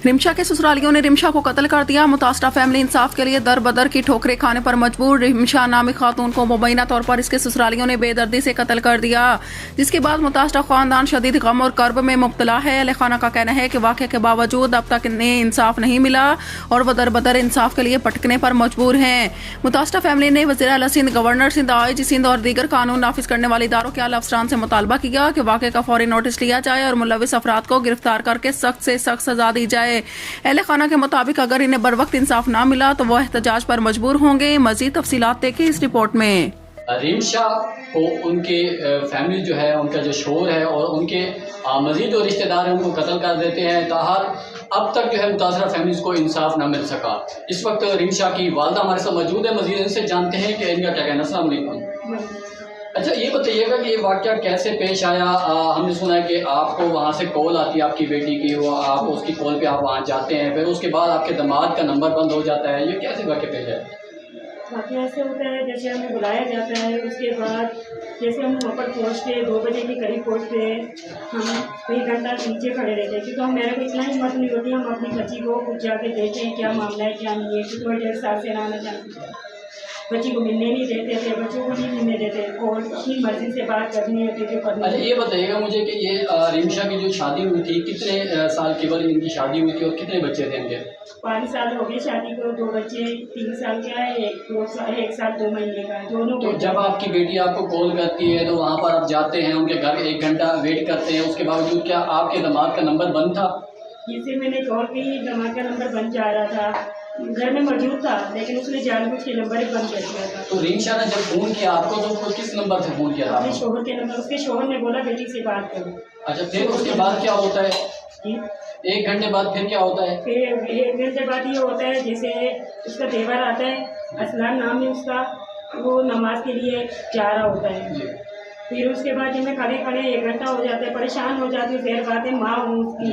रिमशा के ससुरालियों ने रिमशा को कत्ल कर दिया। मुतासरा फैमिली इंसाफ के लिए दर बदर की ठोकरें खाने पर मजबूर। रिमशा नामी खातून को मुबैना तौर पर इसके ससुरालियों ने बेदर्दी से कत्ल कर दिया, जिसके बाद मुतासरा खानदान शदीद गम और कर्ब में मुब्तला है। अहले खाना का कहना है कि वाक़े के बावजूद अब तक इन्हें इंसाफ नहीं मिला और वह दर बदर इंसाफ के लिए भटकने पर मजबूर हैं। मुतासरा फैमिली ने वज़ीर आला सिंध, गवर्नर सिंध, IG सिंध और दीगर कानून नाफिज करने वाले इदारों के आला अफसरान से मुतालबा किया कि वाक़े का फौरी नोटिस लिया जाए और मुलविस अफराद को गिरफ्तार करके सख्त से सख्त सजा दी जाए। अहले खाना के मुताबिक अगर इन्हें बर वक्त इंसाफ ना मिला तो वह एहतजाज पर मजबूर होंगे। मजीद तफसीलात देखिए इस रिपोर्ट में। रिमशा को उनके फैमिली जो है, उनका जो शोर है और उनके मज़ीद जो रिश्तेदार हैं उनको कत्ल कर देते हैं। ताहर अब तक जो है मुतासरा फैमिलीज़ को इंसाफ ना मिल सका। इस वक्त रिमशा की वालदा हमारे साथ मौजूद है। मज़ीद इनसे जानते हैं कि इनका क्या कहना। अस्सलाम वालेकुम। अच्छा, ये बताइएगा कि ये वाक़या कैसे पेश आया। हमने सुना है कि आपको वहाँ से कॉल आती है आपकी बेटी की, वो आप उसकी कॉल पे आप वहाँ जाते हैं, फिर उसके बाद आपके दामाद का नंबर बंद हो जाता है। ये कैसे वाक़या पेश आया? वाक़या ऐसे होता है जैसे हमें बुलाया जाता है, उसके बाद जैसे हम वहाँ पर पहुँचते 2 बजे के करीब पहुँचते हैं, हम कई घंटा नीचे खड़े रहते हैं क्योंकि मेरे को इतना हिम्मत नहीं होती। हम अपनी बच्ची को कुछ जाके देखते हैं क्या मामला है क्या नहीं है, क्योंकि वो 1.5 साल से आना चाहती है। बच्ची को मिलने नहीं देते थे, बच्चों को नहीं मिलने देते और अपनी मर्जी से बात करनी होती थी करनी। अच्छा, ये बताइएगा मुझे कि ये रिमशा की जो शादी हुई थी, कितने साल की उम्र इनकी शादी हुई थी और कितने बच्चे थे इनके? 5 साल हो गए शादी को, 2 बच्चे, 3 साल का है, 1 साल 2 महीने का है, दोनों। तो जब आपकी बेटी आपको कॉल करती है तो वहाँ पर आप जाते हैं उनके घर, 1 घंटा वेट करते हैं, उसके बावजूद क्या आपके दामाद का नंबर बंद था? जिससे मैंने कॉल की, दामाद का नंबर बंद जा रहा था, घर में मौजूद था, लेकिन उसने जानबूझ के नंबर ही बंद कर दिया था। तो रिमशा ने जब फ़ोन किया आपको तो उसको किस नंबर से फ़ोन किया था? अपने शोहर के नंबर, उसके शोहर ने बोला बेटी से बात करो। अच्छा, फिर उसके बाद क्या होता है? जी, 1 घंटे बाद फिर क्या होता है? फिर 1 घंटे बाद ये होता है जैसे उसका देवर आता है, असलान नाम है उसका, वो नमाज के लिए जा रहा होता है। फिर उसके बाद जब मैं खड़े खड़े 1 घंटा हो जाता है, परेशान हो जाती हूँ। फिर बात है माँ हूँ उसकी,